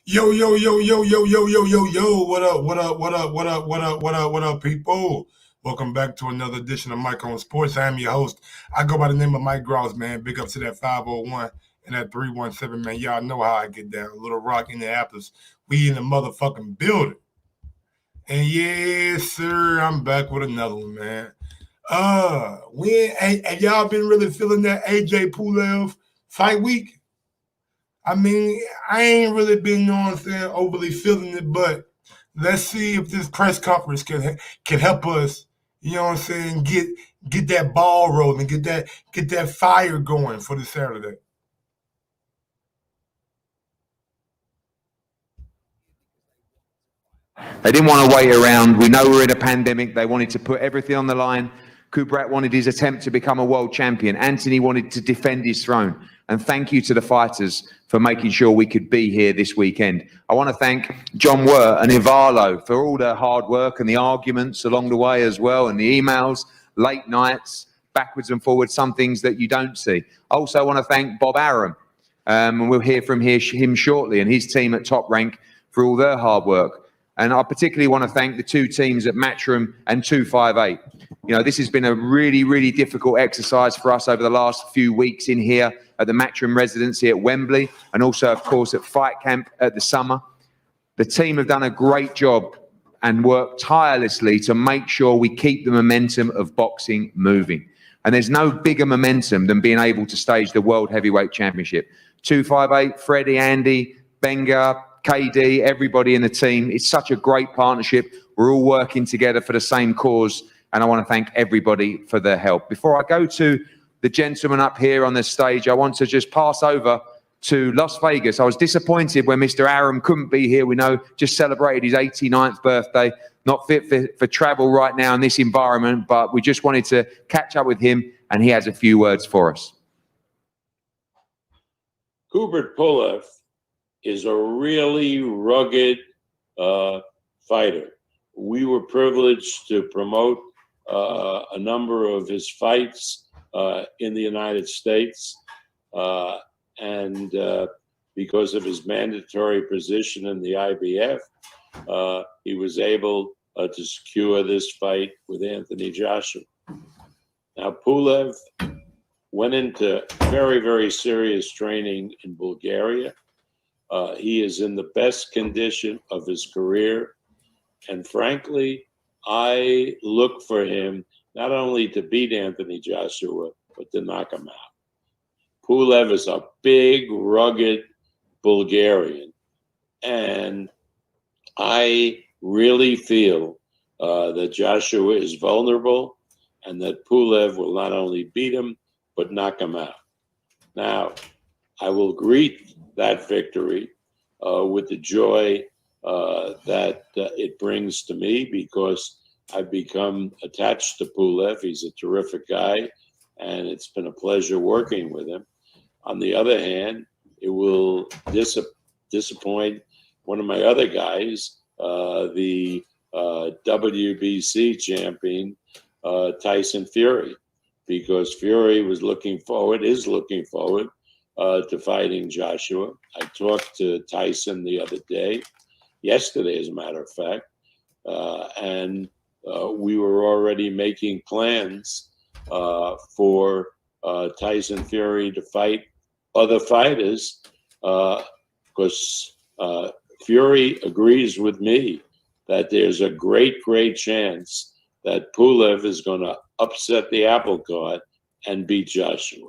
Yo, yo, yo, yo, yo, yo, yo, yo, yo. What up, what up, what up, what up, what up, what up, what up, people? Welcome back to another edition of Mike on Sports. I am your host. I go by the name of Mike Grouse, man. Big up to that 501 and that 317, man. Y'all know how I get down. Little Rock, Indianapolis. We in the motherfucking building. And yes, sir, I'm back with another one, man. Have y'all been really feeling that AJ Pulev fight week? I mean, I ain't really been, you know what I'm saying, overly feeling it, but let's see if this press conference can help us, you know what I'm saying, get that ball rolling, get that fire going for this Saturday. They didn't want to wait around. We know we're in a pandemic. They wanted to put everything on the line. Kubrat wanted his attempt to become a world champion. Anthony wanted to defend his throne. And thank you to the fighters for making sure we could be here this weekend. I want to thank John Wirt and Ivalo for all their hard work and the arguments along the way as well, and the emails, late nights, backwards and forwards, some things that you don't see. I also want to thank Bob Arum, and we'll hear from him shortly, and his team at Top Rank for all their hard work. And I particularly want to thank the two teams at Matchroom and 258. You know, this has been a really, really difficult exercise for us over the last few weeks in here at the Matchroom residency at Wembley, and also, of course, at Fight Camp at the summer. The team have done a great job and worked tirelessly to make sure we keep the momentum of boxing moving. And there's no bigger momentum than being able to stage the World Heavyweight Championship. 258, Freddie, Andy, Benga, KD, everybody in the team. It's such a great partnership. We're all working together for the same cause, and I want to thank everybody for their help. Before I go to the gentleman up here on the stage, I want to just pass over to Las Vegas. I was disappointed when Mr. Arum couldn't be here. We know just celebrated his 89th birthday, not fit for travel right now in this environment, but we just wanted to catch up with him, and he has a few words for us. Kubrat Pulev is a really rugged fighter. We were privileged to promote a number of his fights in the United States, and because of his mandatory position in the IBF, he was able to secure this fight with Anthony Joshua. Now, Pulev went into very, very serious training in Bulgaria. He is in the best condition of his career. And frankly, I look for him not only to beat Anthony Joshua, but to knock him out. Pulev is a big, rugged Bulgarian. And I really feel that Joshua is vulnerable and that Pulev will not only beat him, but knock him out. Now, I will greet that victory with the joy that it brings to me, because I've become attached to Pulev. He's a terrific guy, and it's been a pleasure working with him. On the other hand, it will disappoint one of my other guys, the WBC champion, Tyson Fury, because Fury is looking forward to fighting Joshua. I talked to Tyson the other day, yesterday as a matter of fact, and we were already making plans for Tyson Fury to fight other fighters, because Fury agrees with me that there's a great, great chance that Pulev is going to upset the apple cart and beat Joshua.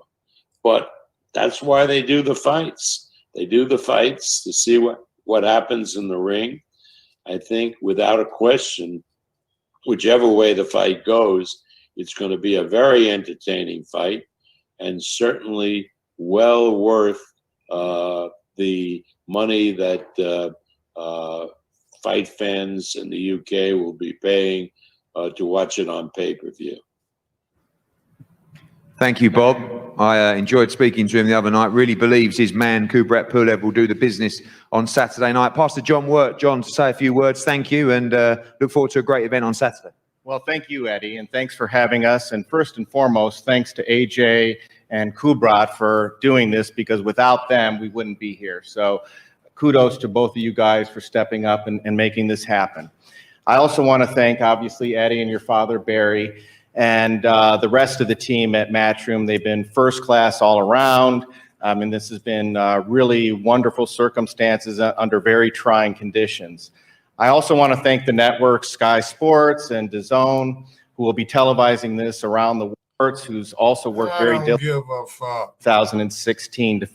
But that's why they do the fights. They do the fights to see what happens in the ring. I think without a question, whichever way the fight goes, it's going to be a very entertaining fight, and certainly well worth the money that fight fans in the UK will be paying to watch it on pay-per-view. Thank you, Bob. I enjoyed speaking to him the other night. Really believes his man, Kubrat Pulev, will do the business on Saturday night. Pastor John Wirt, John, to say a few words. Thank you, and look forward to a great event on Saturday. Well, thank you, Eddie, and thanks for having us. And first and foremost, thanks to AJ and Kubrat for doing this, because without them, we wouldn't be here. So kudos to both of you guys for stepping up and making this happen. I also want to thank, obviously, Eddie and your father, Barry, and the rest of the team at Matchroom. They've been first class all around. And this has been really wonderful circumstances under very trying conditions. I also want to thank the network, Sky Sports and DAZN, who will be televising this around the world, who's also worked very diligently in 2016 to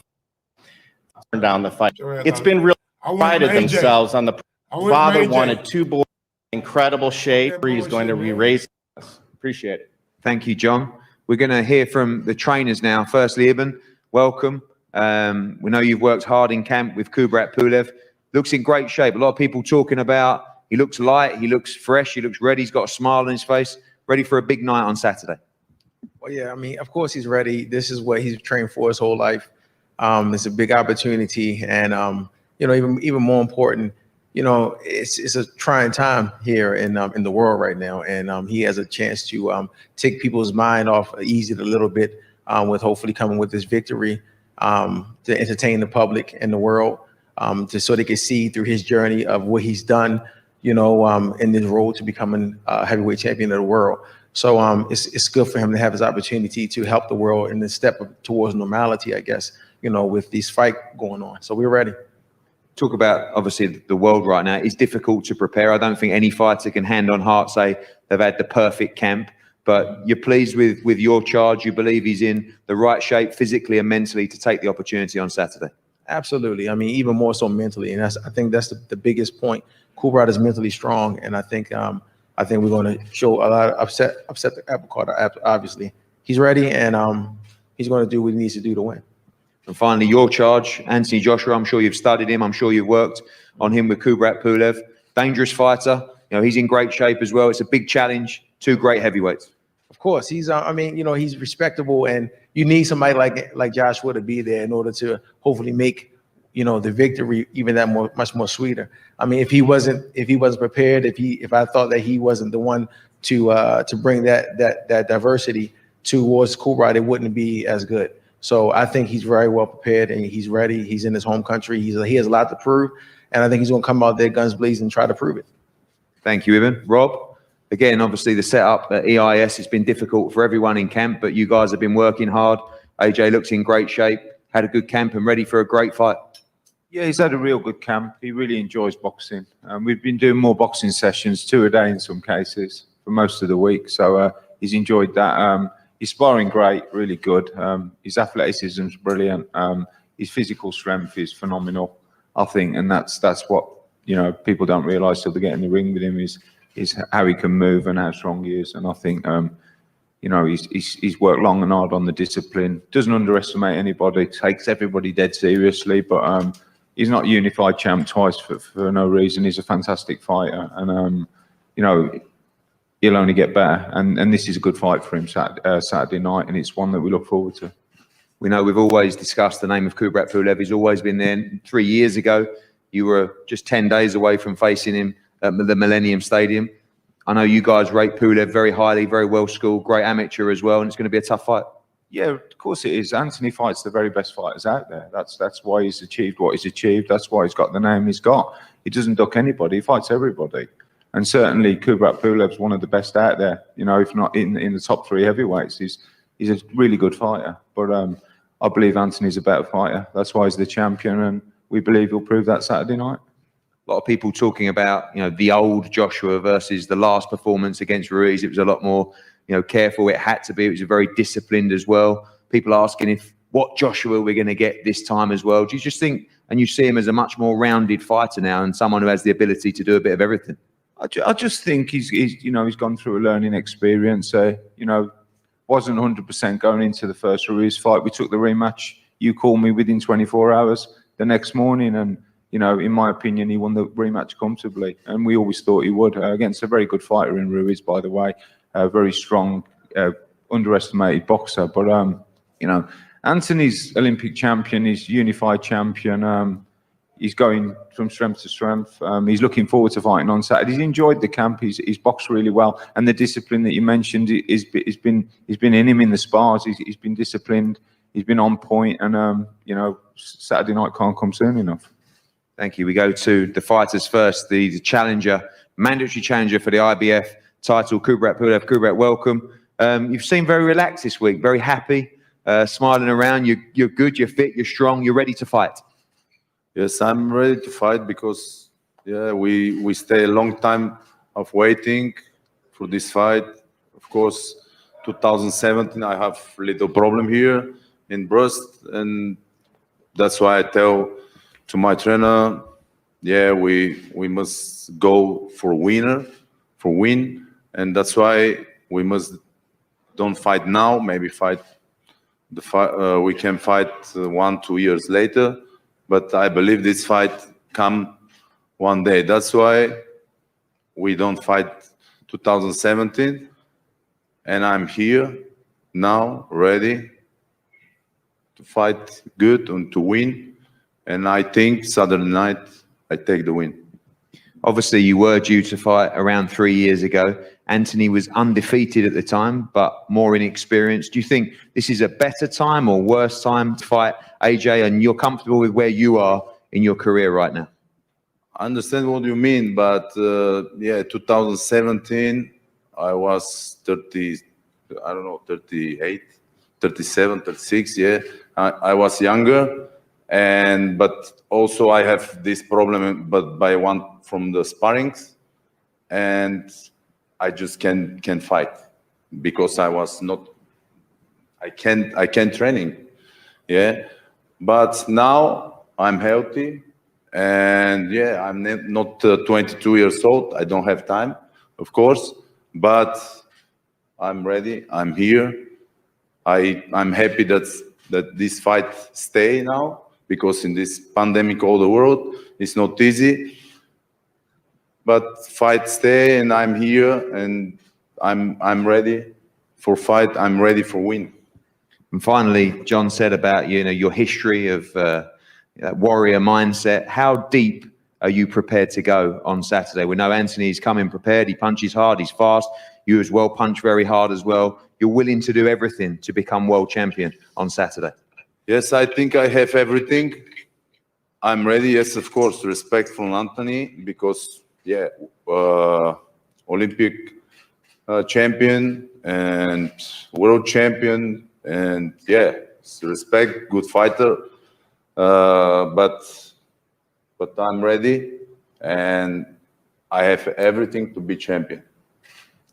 turn down the fight. It's been really prided themselves on the father wanted two boys in incredible shape. He's going to be raising us. Appreciate it. Thank you, John. We're going to hear from the trainers now. Firstly, Ibn, welcome. We know you've worked hard in camp with Kubrat Pulev. Looks in great shape. A lot of people talking about he looks light, he looks fresh, he looks ready. He's got a smile on his face, ready for a big night on Saturday. Well, yeah, I mean, of course he's ready. This is what he's trained for his whole life. It's a big opportunity, and you know, even more important, you know, it's a trying time here in the world right now, and he has a chance to take people's mind off, ease it a little bit, with hopefully coming with this victory, to entertain the public and the world, so they can see through his journey of what he's done, you know, in this road to becoming a heavyweight champion of the world. So it's good for him to have his opportunity to help the world in this step towards normality, I guess, you know, with this fight going on. So we're ready. Talk about, obviously, the world right now is difficult to prepare. I don't think any fighter can hand on heart say they've had the perfect camp, but you're pleased with your charge. You believe he's in the right shape physically and mentally to take the opportunity on Saturday. Absolutely. I mean, even more so mentally. And I think that's the biggest point. Kubrat is mentally strong. And I think we're going to show a lot of upset the apple cart, obviously. He's ready, and he's going to do what he needs to do to win. And finally, your charge, Anthony Joshua. I'm sure you've studied him. I'm sure you've worked on him with Kubrat Pulev. Dangerous fighter. You know, he's in great shape as well. It's a big challenge. Two great heavyweights. Of course, he's. I mean, you know, he's respectable, and you need somebody like Joshua to be there in order to hopefully make, you know, the victory even that much more sweeter. I mean, if he wasn't prepared, if I thought that he wasn't the one to bring that diversity towards Kubrat, it wouldn't be as good. So I think he's very well prepared, and he's ready. He's in his home country. He has a lot to prove, and I think he's going to come out there guns blazing and try to prove it. Thank you, Ibn. Rob, again, obviously the setup at EIS has been difficult for everyone in camp, but you guys have been working hard. AJ looks in great shape, had a good camp and ready for a great fight. Yeah, he's had a real good camp. He really enjoys boxing. We've been doing more boxing sessions, 2 a day in some cases, for most of the week. So he's enjoyed that. He's sparring great, really good. His athleticism's brilliant. His physical strength is phenomenal, I think, and that's what, you know, people don't realise till they get in the ring with him is how he can move and how strong he is. And I think, you know, he's worked long and hard on the discipline. Doesn't underestimate anybody. Takes everybody dead seriously, but he's not unified champ twice for no reason. He's a fantastic fighter, and you know, he'll only get better. And this is a good fight for him Saturday night, and it's one that we look forward to. We know we've always discussed the name of Kubrat Pulev. He's always been there. 3 years ago, you were just 10 days away from facing him at the Millennium Stadium. I know you guys rate Pulev very highly, very well schooled, great amateur as well, and it's going to be a tough fight. Yeah, of course it is. Anthony fights the very best fighters out there. That's why he's achieved what he's achieved. That's why he's got the name he's got. He doesn't duck anybody. He fights everybody. And certainly Kubrat Pulev's one of the best out there. You know, if not in the top 3 heavyweights, he's a really good fighter. But I believe Anthony's a better fighter. That's why he's the champion, and we believe he'll prove that Saturday night. A lot of people talking about, you know, the old Joshua versus the last performance against Ruiz. It was a lot more, you know, careful. It had to be. It was very disciplined as well. People asking what Joshua we're going to get this time as well. Do you just think, and you see him as a much more rounded fighter now, and someone who has the ability to do a bit of everything? I just think he's you know, he's gone through a learning experience. You know, wasn't 100% going into the first Ruiz fight. We took the rematch. You called me within 24 hours the next morning, and you know, in my opinion, he won the rematch comfortably, and we always thought he would against a very good fighter in Ruiz, by the way, a very strong, underestimated boxer. But you know, Anthony's Olympic champion, he's unified champion. He's going from strength to strength. He's looking forward to fighting on Saturday. He's enjoyed the camp. He's boxed really well, and the discipline that you mentioned has been in him in the spars. He's been disciplined. He's been on point, and you know, Saturday night can't come soon enough. Thank you. We go to the fighters first. The challenger, mandatory challenger for the IBF title, Kubrat Pulev. Kubrat, welcome. You've seemed very relaxed this week, very happy, smiling around. You're good, you're fit, you're strong, you're ready to fight. Yes, I'm ready to fight because we stay a long time of waiting for this fight. Of course, 2017 I have little problem here in breast, and that's why I tell to my trainer, we must go for win, and that's why we must don't fight now. Maybe we can fight 1-2 years later, but I believe this fight come one day. That's why we don't fight 2017, and I'm here now, ready to fight good and to win. And I think Saturday night I take the win. Obviously, you were due to fight around 3 years ago. Anthony was undefeated at the time, but more inexperienced. Do you think this is a better time or worse time to fight AJ, and you're comfortable with where you are in your career right now? I understand what you mean, but 2017, I was 38, 37, 36, I was younger. But also I have this problem, but by one from the sparrings, and I just can't fight because I can't training, But now I'm healthy, and I'm not 22 years old. I don't have time, of course, but I'm ready. I'm here. I'm happy that this fight stay now. Because in this pandemic all the world, it's not easy. But fight stay, and I'm here, and I'm ready for fight. I'm ready for win. And finally, John said about your history of that warrior mindset. How deep are you prepared to go on Saturday? We know Anthony's coming prepared. He punches hard. He's fast. You as well punch very hard as well. You're willing to do everything to become world champion on Saturday. Yes, I think I have everything. I'm ready. Yes, of course, respect from Anthony because, Olympic champion and world champion, and respect, good fighter. But I'm ready, and I have everything to be champion.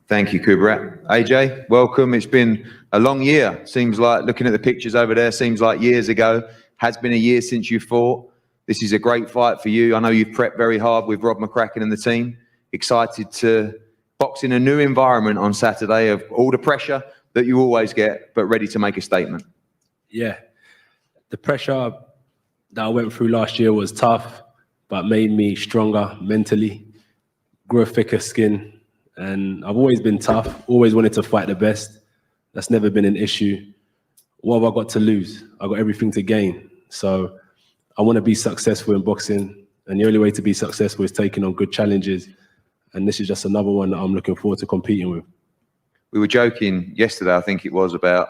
Thank you, Kubrat. AJ, welcome. It's been a long year. Seems like, looking at the pictures over there, seems like years ago. Has been a year since you fought. This is a great fight for you. I know you've prepped very hard with Rob McCracken and the team. Excited to box in a new environment on Saturday of all the pressure that you always get, but ready to make a statement. Yeah. The pressure that I went through last year was tough, but made me stronger mentally, grew a thicker skin. And I've always been tough, always wanted to fight the best. That's never been an issue. What have I got to lose? I've got everything to gain. So I want to be successful in boxing. And the only way to be successful is taking on good challenges. And this is just another one that I'm looking forward to competing with. We were joking yesterday, I think it was, about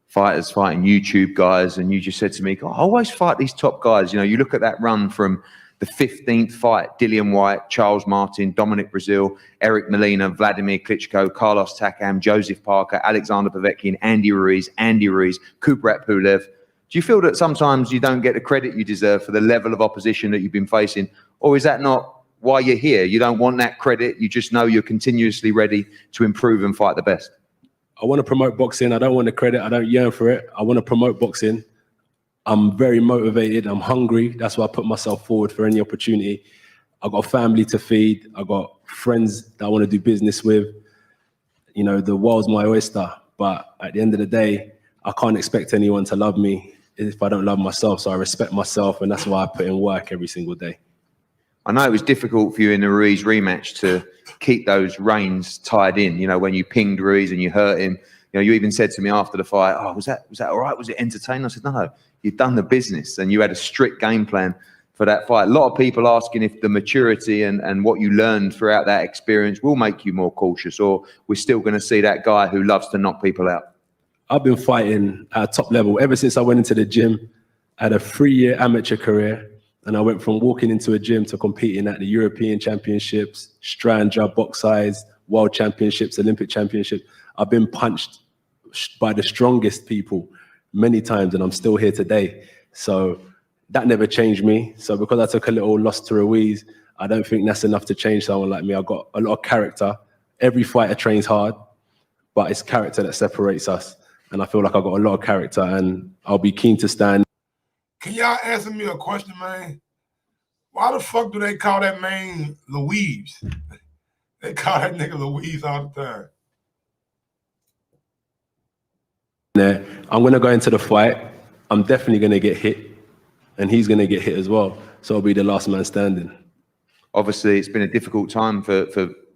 fighters fighting YouTube guys. And you just said to me, I always fight these top guys. You look at that run from the 15th fight, Dillian Whyte, Charles Martin, Dominic Brazil, Eric Molina, Vladimir Klitschko, Carlos Takam, Joseph Parker, Alexander Povetkin, Andy Ruiz, Kubrat Pulev. Do you feel that sometimes you don't get the credit you deserve for the level of opposition that you've been facing? Or is that not why you're here? You don't want that credit. You just know you're continuously ready to improve and fight the best. I want to promote boxing. I don't want the credit. I don't yearn for it. I want to promote boxing. I'm very motivated. I'm hungry. That's why I put myself forward for any opportunity. I've got a family to feed. I've got friends that I want to do business with. The world's my oyster. But at the end of the day, I can't expect anyone to love me if I don't love myself. So I respect myself, and that's why I put in work every single day. I know it was difficult for you in the Ruiz rematch to keep those reins tied in. When you pinged Ruiz and you hurt him, you even said to me after the fight, was that all right? Was it entertaining? I said, no, you've done the business, and you had a strict game plan for that fight. A lot of people asking if the maturity and what you learned throughout that experience will make you more cautious, or we're still going to see that guy who loves to knock people out. I've been fighting at a top level ever since I went into the gym. I had a 3-year amateur career. And I went from walking into a gym to competing at the European Championships, strand jab, box size, World Championships, Olympic Championships. I've been punched by the strongest people many times, and I'm still here today. So that never changed me. So because I took a little loss to Ruiz, I don't think that's enough to change someone like me. I've got a lot of character. Every fighter trains hard, but it's character that separates us. And I feel like I've got a lot of character, and I'll be keen to stand. Can y'all answer me a question, man? Why the fuck do they call that man Louise? They call that nigga Louise all the time. Yeah, I'm going to go into the fight. I'm definitely going to get hit, and he's going to get hit as well. So I'll be the last man standing. Obviously, it's been a difficult time for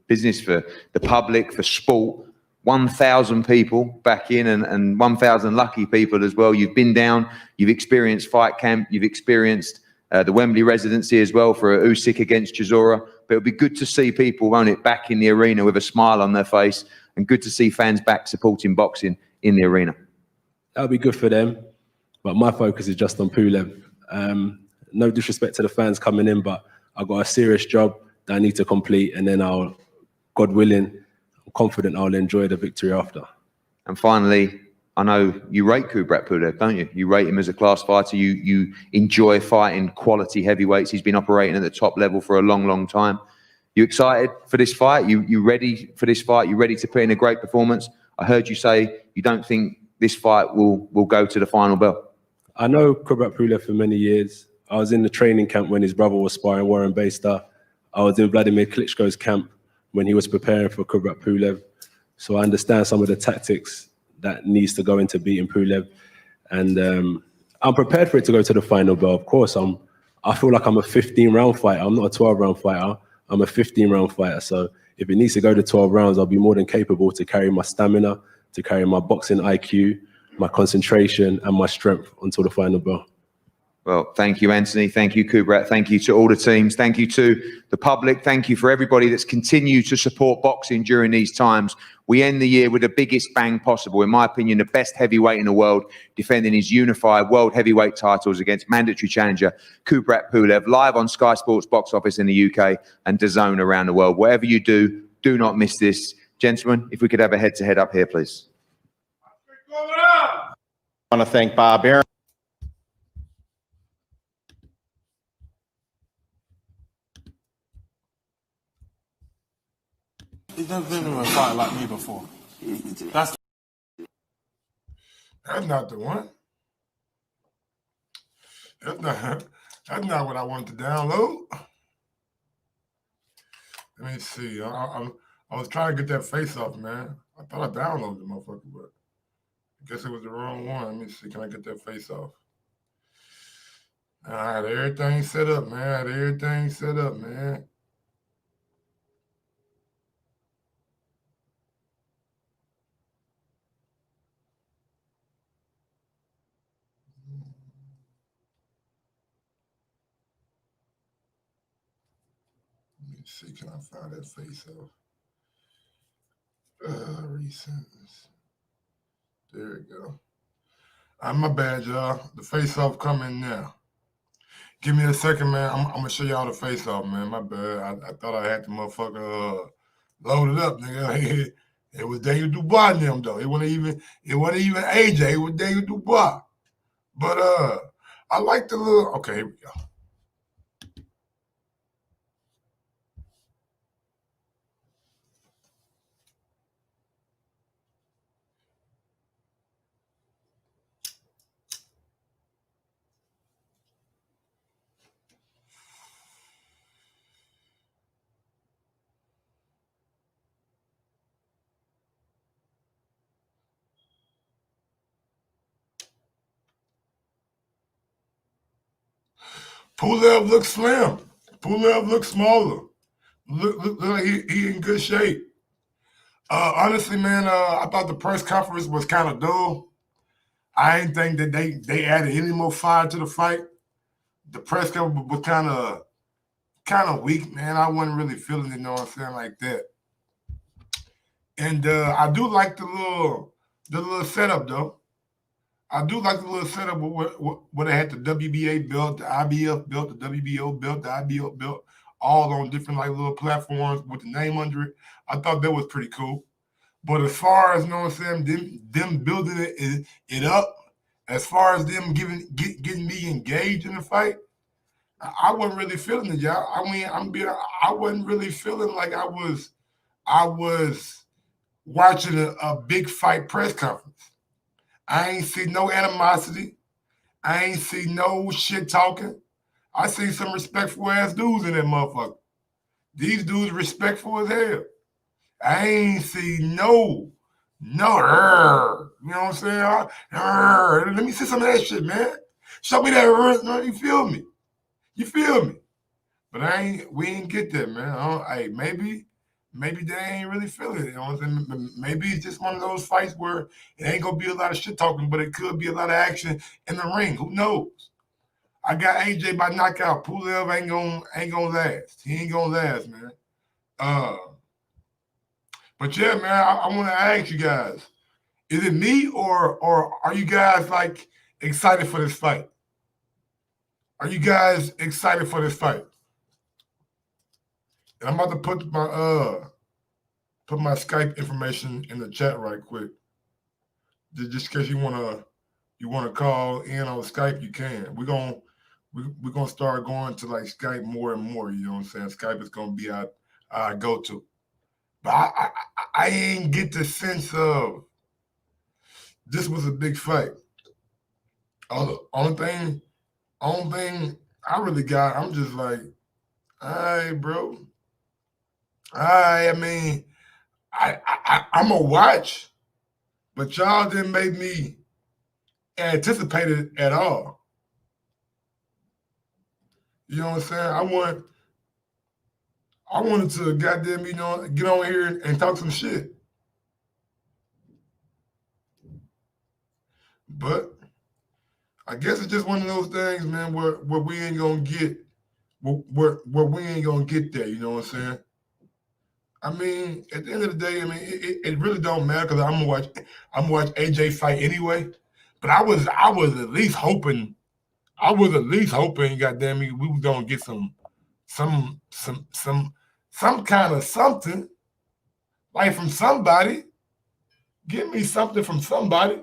business, for the public, for sport. 1,000 people back in and 1,000 lucky people as well. You've been down, you've experienced fight camp, you've experienced the Wembley residency as well for Usyk against Chisora. But it'll be good to see people, won't it, back in the arena with a smile on their face, and good to see fans back supporting boxing in the arena. That'll be good for them, but my focus is just on Pulev. No disrespect to the fans coming in, but I've got a serious job that I need to complete, and then God willing, I'm confident I'll enjoy the victory after. And finally, I know you rate Kubrat Pulev, don't you? You rate him as a class fighter. You enjoy fighting quality heavyweights. He's been operating at the top level for a long, long time. You excited for this fight? You ready for this fight? You ready to put in a great performance? I heard you say you don't think this fight will go to the final bell. I know Kubrat Pulev for many years. I was in the training camp when his brother was sparring Warren Baster. I was in Vladimir Klitschko's camp when he was preparing for Kubrat Pulev. So I understand some of the tactics that needs to go into beating Pulev. And I'm prepared for it to go to the final bell. Of course, I feel like I'm a 15-round fighter. I'm not a 12-round fighter. I'm a 15-round fighter. So if it needs to go to 12 rounds, I'll be more than capable to carry my stamina, to carry my boxing IQ, my concentration, and my strength until the final bell. Well, thank you, Anthony. Thank you, Kubrat. Thank you to all the teams. Thank you to the public. Thank you for everybody that's continued to support boxing during these times. We end the year with the biggest bang possible. In my opinion, the best heavyweight in the world, defending his unified world heavyweight titles against mandatory challenger Kubrat Pulev, live on Sky Sports box office in the UK and DAZN around the world. Whatever you do, do not miss this. Gentlemen, if we could have a head-to-head up here, please. I want to thank Bob Aaron. He's never been in a fight like me before. That's not the one. That's not what I wanted to download. Let me see. I was trying to get that face off, man. I thought I downloaded the motherfucker, but I guess it was the wrong one. Let me see. Can I get that face off? I had everything set up, man. I had everything set up, man. Let me see. Can I find that face off? Recents. There we go. My bad, y'all. The face off coming now. Give me a second, man. I'm gonna show y'all the face off, man. My bad. I thought I had the motherfucker loaded up, nigga. It was Daniel Dubois and them though. It wasn't even AJ. It was Daniel Dubois. But I like the little. Okay, here we go. Pulev looks slim. Pulev looks smaller. Look like he in good shape. Honestly, man, I thought the press conference was kind of dull. I didn't think that they added any more fire to the fight. The press conference was kind of weak, man. I wasn't really feeling it, you know what I'm saying, like that. And I do like the little setup though. I do like the little setup where they had the WBA belt, the IBF belt, the WBO belt, the IBO belt, all on different like little platforms with the name under it. I thought that was pretty cool. But as far as, you know what I'm saying, them building it up, as far as them getting me engaged in the fight, I wasn't really feeling it, y'all. I mean, I wasn't really feeling like I was watching a big fight press conference. I ain't see no animosity. I ain't see no shit talking. I see some respectful ass dudes in that motherfucker. These dudes respectful as hell. I ain't see no, you know what I'm saying? Let me see some of that shit, man. Show me that, you feel me? You feel me? But we ain't get that, man. Hey, maybe they ain't really feeling it. You know what I'm saying? Maybe it's just one of those fights where it ain't gonna be a lot of shit talking, but it could be a lot of action in the ring. Who knows? I got AJ by knockout. Pulev ain't gonna last. He ain't gonna last, man. But yeah, man, I want to ask you guys: is it me or are you guys like excited for this fight? Are you guys excited for this fight? And I'm about to put my Skype information in the chat right quick. Just in case you wanna call in on Skype, you can. We're gonna start going to like Skype more and more. You know what I'm saying? Skype is gonna be our go-to. But I ain't get the sense of this was a big fight. The only thing I really got, I'm just like, all right, bro. I mean, I'm a watch, but y'all didn't make me anticipate it at all. You know what I'm saying? I wanted to goddamn, get on here and talk some shit. But I guess it's just one of those things, man, where we ain't gonna get where we ain't gonna get there, you know what I'm saying? I mean, at the end of the day, I mean, it really don't matter because I'm gonna watch AJ fight anyway. But I was at least hoping, goddamn it, we was gonna get some kind of something, like from somebody. Give me something from somebody.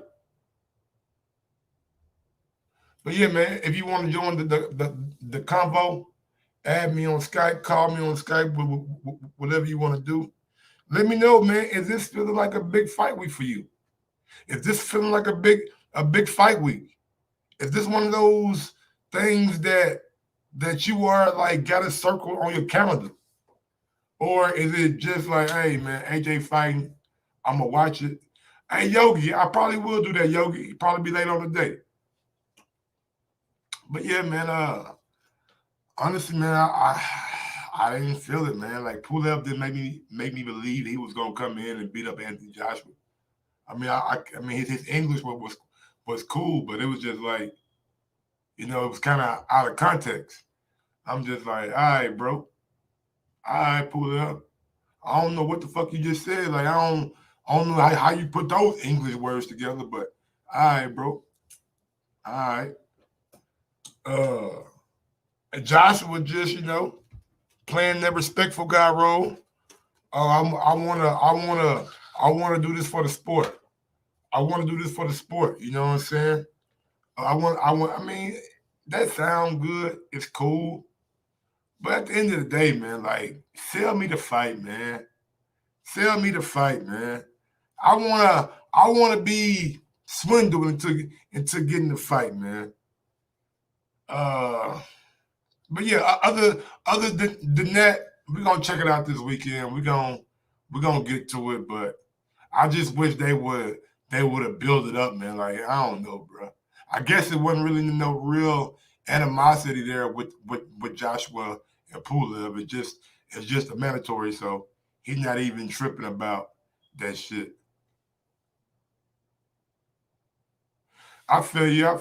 But yeah, man, if you want to join the convo, add me on Skype, call me on Skype, whatever you want to do. Let me know, man. Is this feeling like a big fight week for you? Is this feeling like a big fight week? Is this one of those things that you are like got a circle on your calendar? Or is it just like, hey, man, AJ fighting, I'm going to watch it. Hey, Yogi, I probably will do that, Yogi. He'll probably be late on the day. But yeah, man, honestly, man, I didn't feel it, man. Like Pulev didn't make me believe he was gonna come in and beat up Anthony Joshua. I mean, I mean his English was cool, but it was just like, it was kind of out of context. I'm just like, all right, bro. All right, Pulev. I don't know what the fuck you just said. Like, I don't know how you put those English words together, but all right, bro. All right. And Joshua just, playing that respectful guy role. I wanna do this for the sport. I want to do this for the sport. You know what I'm saying? I mean, that sound good. It's cool. But at the end of the day, man, like, sell me the fight, man. Sell me the fight, man. I wanna be swindled into getting the fight, man. But yeah, other than that, we're gonna check it out this weekend. We're gonna get to it, but I just wish they would have built it up, man. Like, I don't know, bro. I guess it wasn't really no real animosity there with Joshua and Pulev. It's just a mandatory, so he's not even tripping about that shit. I feel you.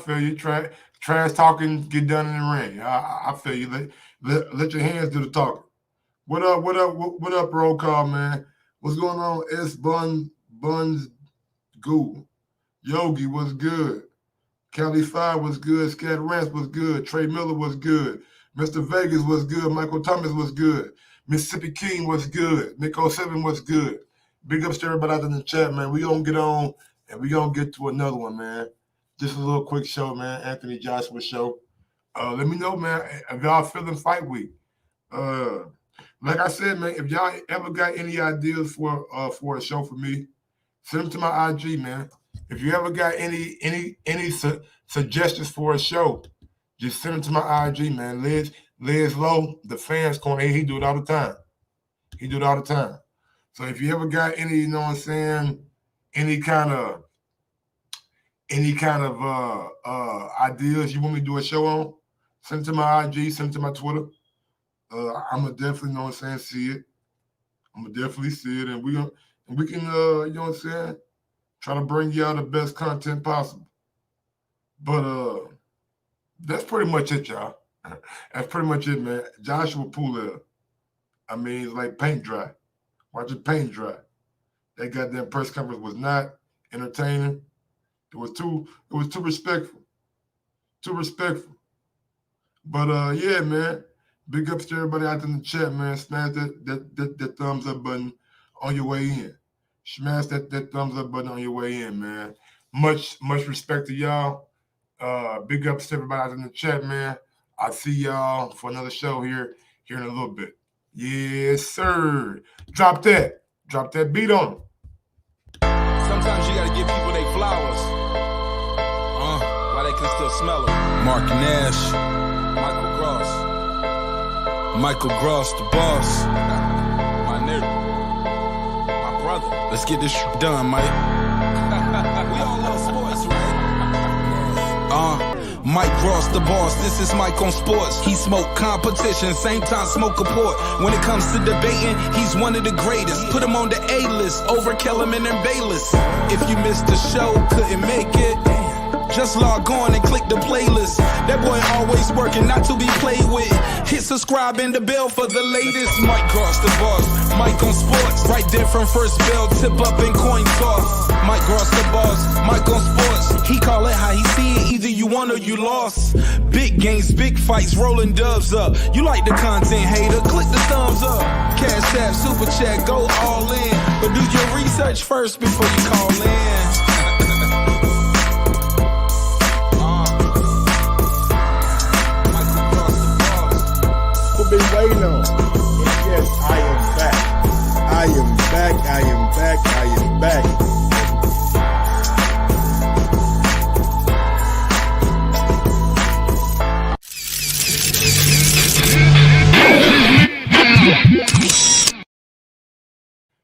Trash talking, get done in the ring. I feel you. Let your hands do the talking. What up, roll call, man? What's going on? S Buns Goo. Yogi, what's good? Cali 5 was good. Scad Rance was good. Trey Miller was good. Mr. Vegas was good. Michael Thomas was good. Mississippi King was good. Nick 07 was good. Big ups to everybody out in the chat, man. We gonna get on and we gonna get to another one, man. Just a little quick show, man. Anthony Joshua show. Let me know, man, if y'all feeling fight week. Like I said, man, if y'all ever got any ideas for a show for me, send them to my IG, man. If you ever got any suggestions for a show, just send them to my IG, man. Liz Lowe, the fans corner, he do it all the time. He do it all the time. So if you ever got any, you know what I'm saying, any kind of ideas you want me to do a show on, send it to my IG, send it to my Twitter. I'm gonna definitely, you know what I'm saying, see it. I'm gonna definitely see it, and we can, you know what I'm saying, try to bring y'all the best content possible. But that's pretty much it, y'all. That's pretty much it, man. Joshua Pulev. I mean, it's like paint dry. Watch it paint dry. That goddamn press conference was not entertaining. It was too respectful. Too respectful. But yeah, man. Big ups to everybody out in the chat, man. Smash that thumbs up button on your way in. Smash that thumbs up button on your way in, man. Much respect to y'all. Big ups to everybody out in the chat, man. I'll see y'all for another show here in a little bit. Yes, sir. Drop that beat on them. Sometimes you gotta give people their flowers. While they can still smell them. Mark Nash, Michael Gross, the boss. My nigga, my brother. Let's get this done, Mike. We all love sports, right? Mike Ross, the boss. This is Mike on sports. He smoke competition, same time smoke a port. When it comes to debating, he's one of the greatest. Put him on the A-list over Kellerman and Bayless. If you missed the show, couldn't make it, just log on and click the playlist. That boy always working, not to be played with. Hit subscribe and the bell for the latest. Mike Gross, the boss. Mike on sports. Right there from first bell, tip up and coin toss. Mike Gross, the boss. Mike on sports. He call it how he see it. Either you won or you lost. Big games, big fights, rolling dubs up. You like the content, hater? Click the thumbs up. Cashapp, super chat, go all in. But do your research first before you call in. Been waiting on. And yes, I am back. I am back. I am back. I am back.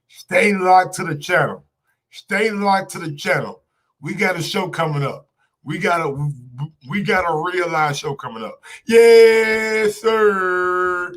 Stay locked to the channel. Stay locked to the channel. We got a show coming up. We got a real live show coming up. Yes, sir.